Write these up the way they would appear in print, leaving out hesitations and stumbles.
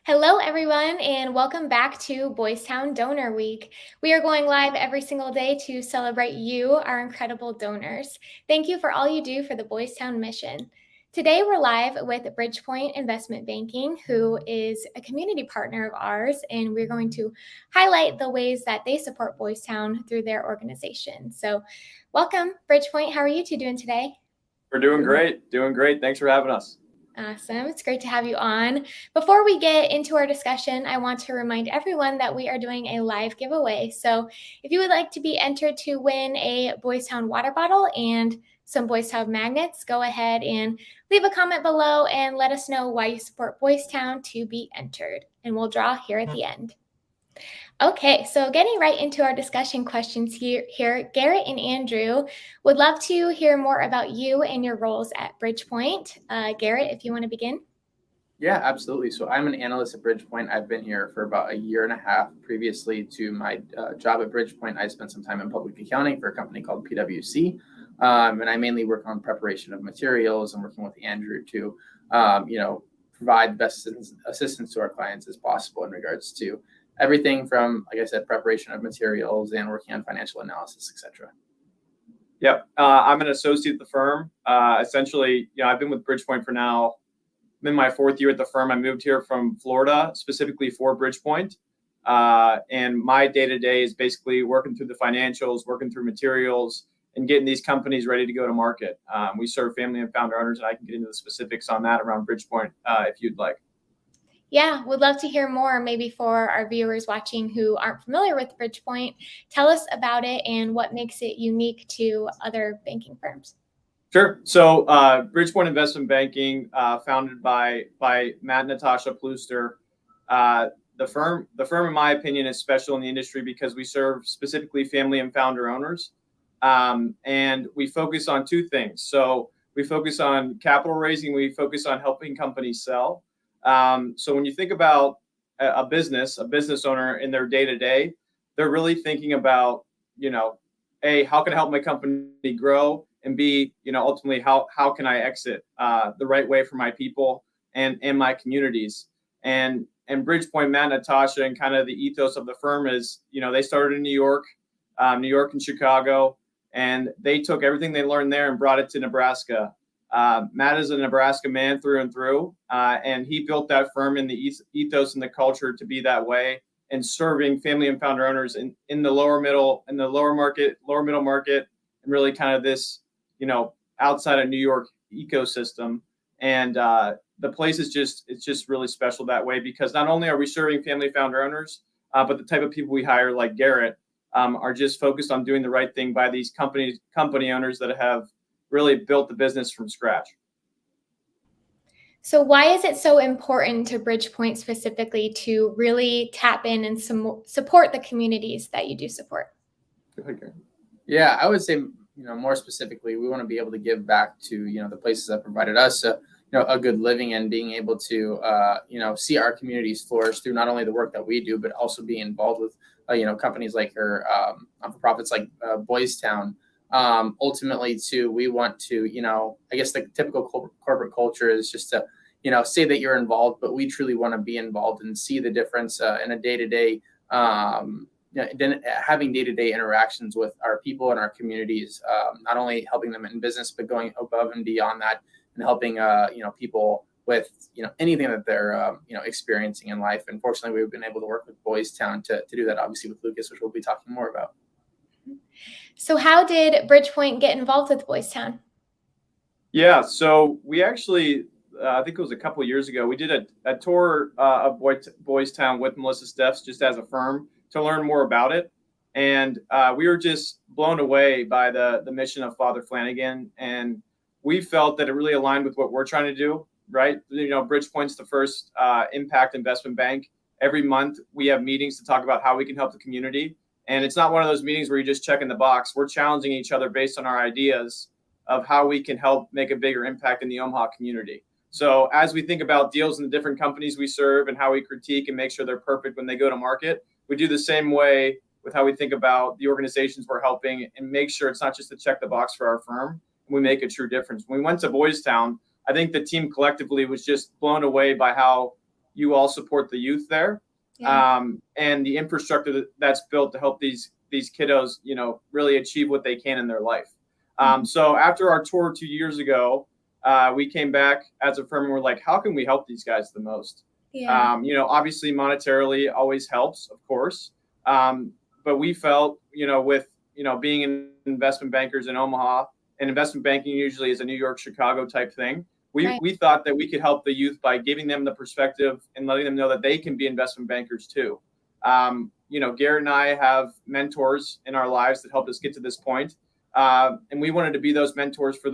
Hello, everyone, and welcome back to Boys Town Donor Week. We are going live every single day to celebrate you, our incredible donors. Thank you for all you do for the Boys Town mission. Today, we're live with Bridgepoint Investment Banking, who is a community partner of ours, and we're going to highlight the ways that they support Boys Town through their organization. So, welcome, Bridgepoint. How are you two doing today? We're doing great. Doing great. Thanks for having us. Awesome. It's great to have you on. Before we get into our discussion, I want to remind everyone that we are doing a live giveaway. So if you would like to be entered to win a Boys Town water bottle and some Boys Town magnets, go ahead and leave a comment below and let us know why you support Boys Town to be entered. And we'll draw here at the end. Okay, so getting right into our discussion questions here, Garrett and Andrew would love to hear more about you and your roles at Bridgepoint. Garrett, if you want to begin. Yeah, absolutely. So I'm an analyst at Bridgepoint. I've been here for about a year and a half. Previously to my job at Bridgepoint, I spent some time in public accounting for a company called PwC. And I mainly work on preparation of materials and working with Andrew to, provide the best assistance to our clients as possible in regards to everything from, like I said, preparation of materials and working on financial analysis, etc. Yep. I'm an associate at the firm. Essentially, I've been with Bridgepoint for now. I'm in my fourth year at the firm. I moved here from Florida specifically for Bridgepoint. And my day-to-day is basically working through the financials, working through materials, and getting these companies ready to go to market. We serve family and founder owners, and I can get into the specifics on that around Bridgepoint if you'd like. Yeah, would love to hear more, maybe for our viewers watching who aren't familiar with Bridgepoint. Tell us about it and what makes it unique to other banking firms. Sure. So Bridgepoint Investment Banking, founded by Matt and Natasha Plooster. The firm, in my opinion, is special in the industry because we serve specifically family and founder owners. And we focus on two things. So we focus on capital raising. We focus on helping companies sell. So when you think about a business owner in their day-to-day, they're really thinking about, A, how can I help my company grow? And B, ultimately, how can I exit the right way for my people and my communities? And Bridgepoint, Matt, Natasha, and kind of the ethos of the firm is, they started in New York and Chicago, and they took everything they learned there and brought it to Nebraska. Matt is a Nebraska man through and through, and he built that firm in the ethos and the culture to be that way, and serving family and founder owners in the lower middle market, and really kind of this, outside of New York ecosystem. And the place is just really special that way, because not only are we serving family founder owners, but the type of people we hire, like Garrett, are just focused on doing the right thing by these company owners that have really built the business from scratch. So why is it so important to Bridgepoint specifically to really tap in and support the communities that you do support? Yeah, I would say, more specifically, we want to be able to give back to, the places that provided us a good living, and being able to, see our communities flourish through not only the work that we do, but also be involved with, companies like non-for-profits like Boys Town. Ultimately, too, we want to, I guess the typical corporate culture is just to, say that you're involved, but we truly want to be involved and see the difference in a day-to-day, having day-to-day interactions with our people and our communities, not only helping them in business, but going above and beyond that, and helping, people with, anything that they're, experiencing in life. And fortunately, we've been able to work with Boys Town to do that, obviously, with Lucas, which we'll be talking more about. So how did Bridgepoint get involved with Boys Town? Yeah, so we actually, I think it was a couple of years ago, we did a tour of Boys Town with Melissa Steffs, just as a firm, to learn more about it. And we were just blown away by the mission of Father Flanagan. And we felt that it really aligned with what we're trying to do, right? Bridgepoint's the first impact investment bank. Every month we have meetings to talk about how we can help the community. And it's not one of those meetings where you just check in the box. We're challenging each other based on our ideas of how we can help make a bigger impact in the Omaha community. So as we think about deals in the different companies we serve and how we critique and make sure they're perfect when they go to market, we do the same way with how we think about the organizations we're helping, and make sure it's not just to check the box for our firm, and we make a true difference. When we went to Boys Town, I think the team collectively was just blown away by how, you all support the youth there, and the infrastructure that's built to help these kiddos, really achieve what they can in their life. So after our tour 2 years ago, we came back as a firm and we're like, how can we help these guys the most? Yeah. Obviously monetarily always helps, of course. But we felt, with, being investment bankers in Omaha, and investment banking usually is a New York, Chicago type thing. We thought that we could help the youth by giving them the perspective and letting them know that they can be investment bankers too. Garrett and I have mentors in our lives that helped us get to this point. And we wanted to be those mentors for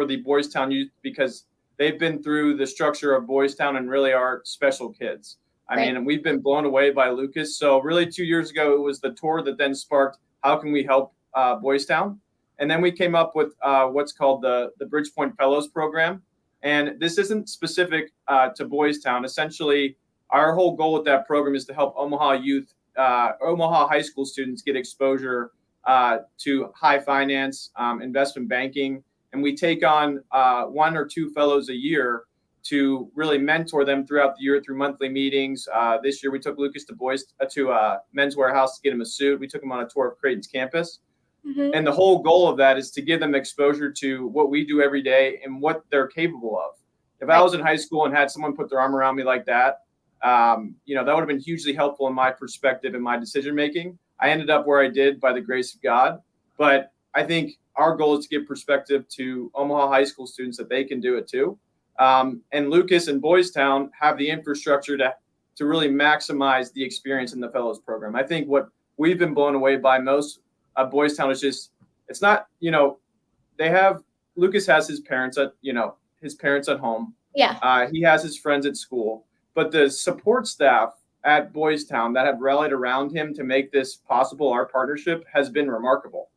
the Boys Town youth because they've been through the structure of Boys Town and really are special kids. I mean, we've been blown away by Lucas. So really 2 years ago, it was the tour that then sparked, how can we help Boys Town? And then we came up with what's called the Bridgepoint Fellows Program. And this isn't specific to Boys Town. Essentially, our whole goal with that program is to help Omaha youth, Omaha high school students get exposure to high finance, investment banking. And we take on 1 or 2 fellows a year to really mentor them throughout the year through monthly meetings. This year, we took Lucas to Men's Warehouse to get him a suit. We took him on a tour of Creighton's campus. Mm-hmm. And the whole goal of that is to give them exposure to what we do every day and what they're capable of. If I was in high school and had someone put their arm around me like that, that would have been hugely helpful in my perspective and my decision making. I ended up where I did by the grace of God. But I think our goal is to give perspective to Omaha high school students that they can do it too. And Lucas and Boys Town have the infrastructure to really maximize the experience in the Fellows Program. I think what we've been blown away by most Boys Town is just, it's not, Lucas has his parents at home. Yeah. He has his friends at school, but the support staff at Boys Town that have rallied around him to make this possible, our partnership, has been remarkable.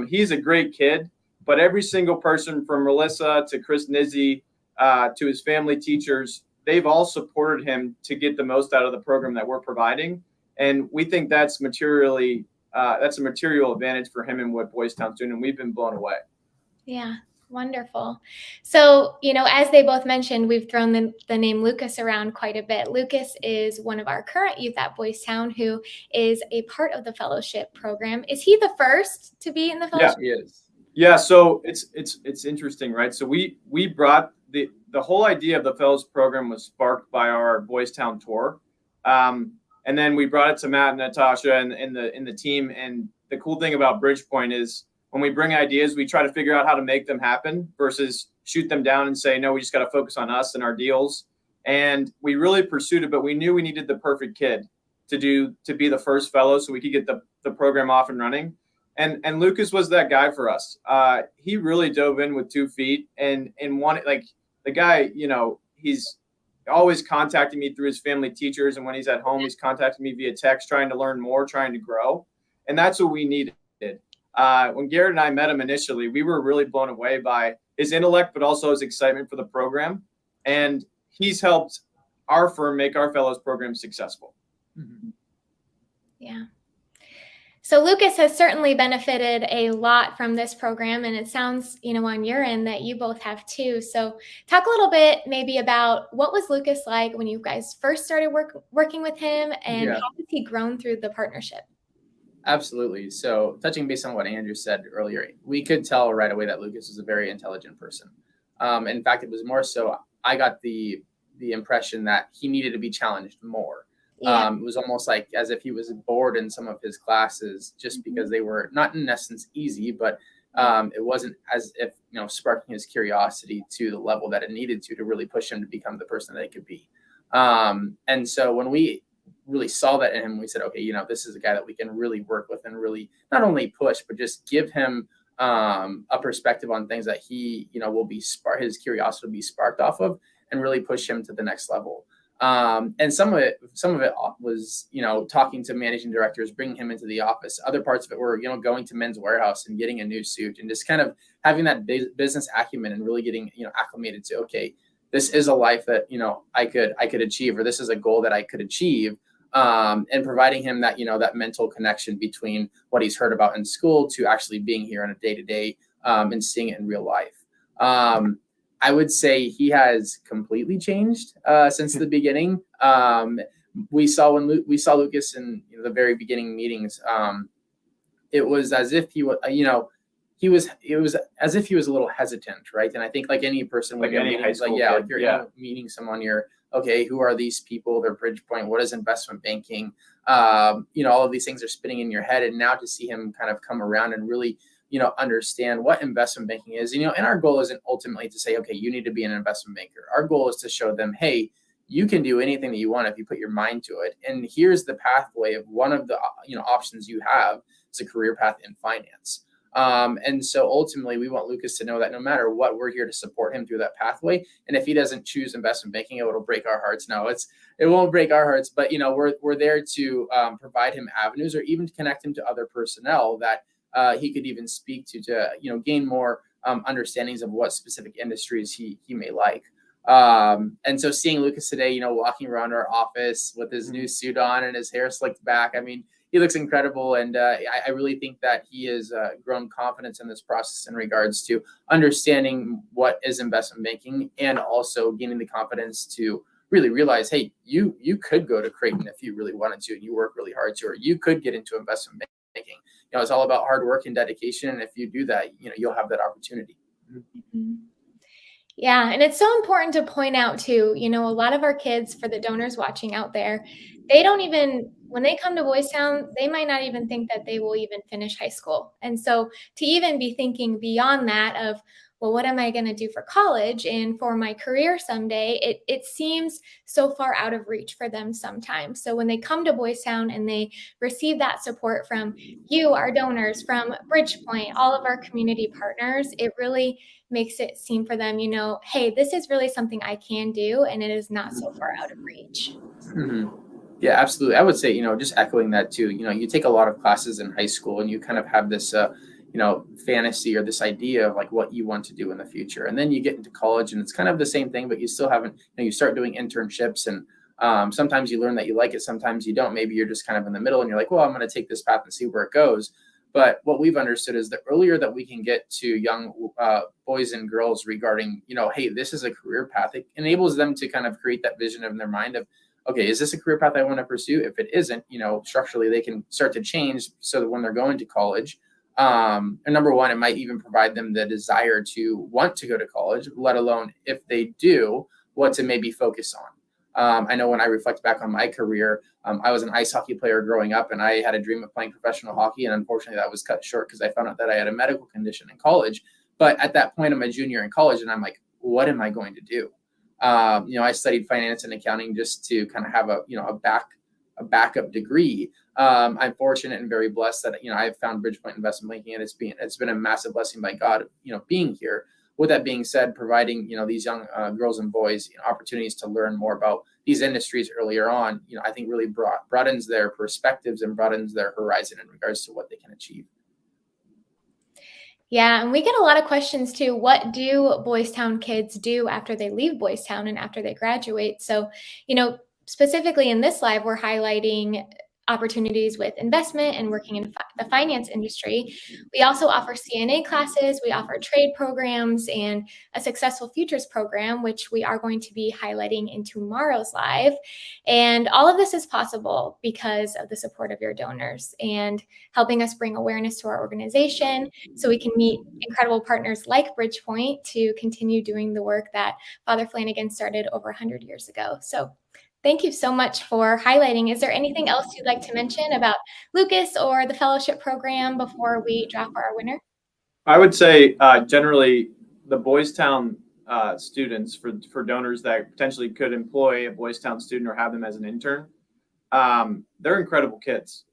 He's a great kid, but every single person from Melissa to Chris Nizzi to his family teachers, they've all supported him to get the most out of the program that we're providing. And we think that's a material advantage for him and what Boys Town's doing, and we've been blown away. Yeah, wonderful. So, as they both mentioned, we've thrown the name Lucas around quite a bit. Lucas is one of our current youth at Boys Town who is a part of the fellowship program. Is he the first to be in the fellowship? Yeah, he is. Yeah, so it's interesting, right? So we brought the whole idea of the Fellows Program was sparked by our Boys Town tour. And then we brought it to Matt and Natasha and the team. And the cool thing about Bridgepoint is when we bring ideas, we try to figure out how to make them happen versus shoot them down and say, no, we just got to focus on us and our deals. And we really pursued it, but we knew we needed the perfect kid to be the first fellow so we could get the program off and running. And Lucas was that guy for us. He really dove in with 2 feet and wanted, like, the guy, he's always contacting me through his family teachers. And when he's at home, he's contacting me via text, trying to learn more, trying to grow. And that's what we needed. When Garrett and I met him initially, we were really blown away by his intellect, but also his excitement for the program. And he's helped our firm make our fellows program successful. Mm-hmm. Yeah. So Lucas has certainly benefited a lot from this program, and it sounds, on your end that you both have too. So talk a little bit maybe about what was Lucas like when you guys first started working with him, and how has he grown through the partnership? Absolutely. So touching base on what Andrew said earlier, we could tell right away that Lucas was a very intelligent person. In fact, it was more so I got the impression that he needed to be challenged more. Yeah. It was almost like as if he was bored in some of his classes just because they were not in essence easy, but it wasn't as if, sparking his curiosity to the level that it needed to really push him to become the person that he could be. And so when we really saw that in him, we said, okay, this is a guy that we can really work with and really not only push, but just give him a perspective on things that he, will be his curiosity will be sparked off of and really push him to the next level. And some of it was, talking to managing directors, bringing him into the office. Other parts of it were, going to Men's Warehouse and getting a new suit and just kind of having that business acumen and really getting, acclimated to, okay, this is a life that, I could achieve, or this is a goal that I could achieve. And providing him that, that mental connection between what he's heard about in school to actually being here on a day-to-day, and seeing it in real life. I would say he has completely changed since the beginning. We saw we saw Lucas in the very beginning meetings. It was as if he was, it was as if he was a little hesitant, right? And I think like any person, when Like you're any meeting, high school like kid, you're meeting someone, you're okay. Who are these people? They're Bridgepoint. What is investment banking? All of these things are spinning in your head, and now to see him kind of come around and really, understand what investment banking is, and our goal isn't ultimately to say, okay, you need to be an investment banker. Our goal is to show them, hey, you can do anything that you want if you put your mind to it. And here's the pathway of one of the options you have is a career path in finance. And so ultimately, we want Lucas to know that no matter what, we're here to support him through that pathway. And if he doesn't choose investment banking, it'll break our hearts. No, it won't break our hearts, but we're there to provide him avenues, or even to connect him to other personnel that he could even speak to gain more understandings of what specific industries he may like. And so seeing Lucas today, walking around our office with his new suit on and his hair slicked back, I mean, he looks incredible. And I really think that he has grown confidence in this process in regards to understanding what is investment banking, and also gaining the confidence to really realize, hey, you could go to Creighton if you really wanted to, and you work really hard to, or you could get into investment banking. It's all about hard work and dedication. And if you do that, you'll have that opportunity. Mm-hmm. Yeah, and it's so important to point out too, a lot of our kids, for the donors watching out there, they don't even, when they come to Boys Town, they might not even think that they will even finish high school. And so to even be thinking beyond that of, well, what am I going to do for college and for my career someday? It seems so far out of reach for them sometimes. So when they come to Boys Town and they receive that support from you, our donors, from Bridgepoint, all of our community partners, it really makes it seem for them, hey, this is really something I can do, and it is not so far out of reach. Mm-hmm. Yeah, absolutely. I would say, just echoing that too, you take a lot of classes in high school and you kind of have this, fantasy or this idea of like what you want to do in the future. And then you get into college and it's kind of the same thing, but you still haven't, you start doing internships, and sometimes you learn that you like it, sometimes you don't. Maybe you're just kind of in the middle and you're like, well, I'm going to take this path and see where it goes. But what we've understood is the earlier that we can get to young boys and girls regarding, hey, this is a career path, it enables them to kind of create that vision in their mind of, okay, is this a career path I want to pursue? If it isn't, structurally, they can start to change so that when they're going to college, and number one, it might even provide them the desire to want to go to college, let alone if they do, what to maybe focus on. I know when I reflect back on my career, I was an ice hockey player growing up, and I had a dream of playing professional hockey. And unfortunately, that was cut short because I found out that I had a medical condition in college. But at that point, I'm a junior in college, and I'm like, what am I going to do? I studied finance and accounting just to kind of have a backup degree. I'm fortunate and very blessed that I've found Bridgepoint Investment Banking, and it's been a massive blessing by God, being here. With that being said, providing these young girls and boys opportunities to learn more about these industries earlier on, I think really broadens their perspectives and broadens their horizon in regards to what they can achieve. Yeah, and we get a lot of questions too. What do Boys Town kids do after they leave Boys Town and after they graduate? So, specifically in this live, we're highlighting opportunities with investment and working in the finance industry. We also offer CNA classes, we offer trade programs, and a successful futures program, which we are going to be highlighting in tomorrow's live. And all of this is possible because of the support of your donors and helping us bring awareness to our organization so we can meet incredible partners like Bridgepoint to continue doing the work that Father Flanagan started over 100 years ago. So thank you so much for highlighting. Is there anything else you'd like to mention about Lucas or the fellowship program before we draw for our winner? I would say generally the Boys Town students, for donors that potentially could employ a Boys Town student or have them as an intern, they're incredible kids.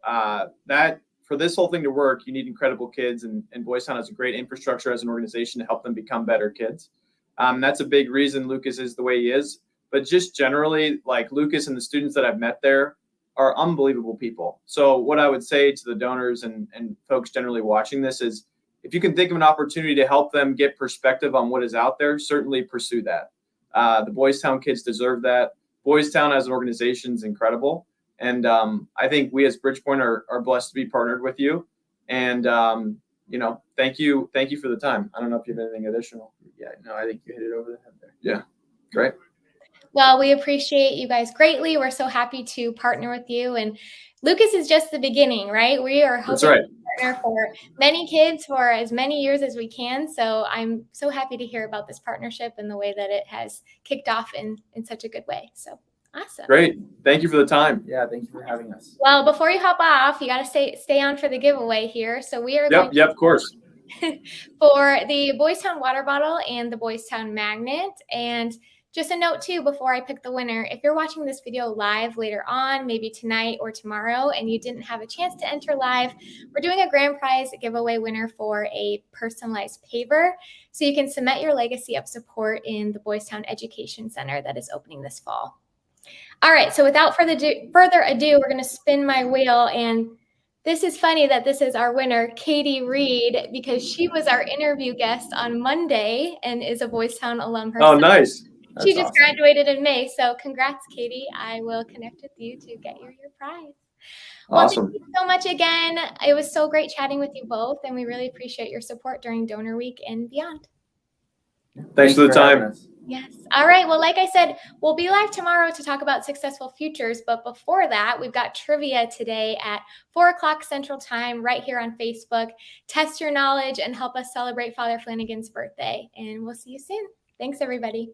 That for this whole thing to work, you need incredible kids, and Boys Town has a great infrastructure as an organization to help them become better kids. That's a big reason Lucas is the way he is. But just generally, like Lucas and the students that I've met there are unbelievable people. So what I would say to the donors and folks generally watching this is, if you can think of an opportunity to help them get perspective on what is out there, certainly pursue that. The Boys Town kids deserve that. Boys Town as an organization is incredible. And I think we as Bridgepoint are blessed to be partnered with you. And thank you for the time. I don't know if you have anything additional. Yeah, no, I think you hit it over the head there. Great. Well, we appreciate you guys greatly. We're so happy to partner with you. And Lucas is just the beginning, right? We are That's hoping right. to partner for many kids for as many years as we can. So I'm so happy to hear about this partnership and the way that it has kicked off in such a good way. So awesome. Great. Thank you for the time. Yeah, thank you for having us. Well, before you hop off, you got to stay on for the giveaway here. So we are going Yep, of course. for the Boys Town water bottle and the Boys Town magnet. And just a note too, before I pick the winner, if you're watching this video live later on, maybe tonight or tomorrow, and you didn't have a chance to enter live, we're doing a grand prize giveaway winner for a personalized paver. So you can cement your legacy of support in the Boys Town Education Center that is opening this fall. All right, so without further ado, we're going to spin my wheel. And this is funny that this is our winner, Katie Reed, because she was our interview guest on Monday and is a Boys Town alum herself. Oh, nice. She just graduated in May. So congrats, Katie. I will connect with you to get your prize. Well, Awesome. thank you so much again. It was so great chatting with you both, and we really appreciate your support during Donor Week and beyond. Thanks for the time. Yes. All right. Well, like I said, we'll be live tomorrow to talk about successful futures. But before that, we've got trivia today at 4 o'clock Central Time right here on Facebook. Test your knowledge and help us celebrate Father Flanagan's birthday. And we'll see you soon. Thanks, everybody.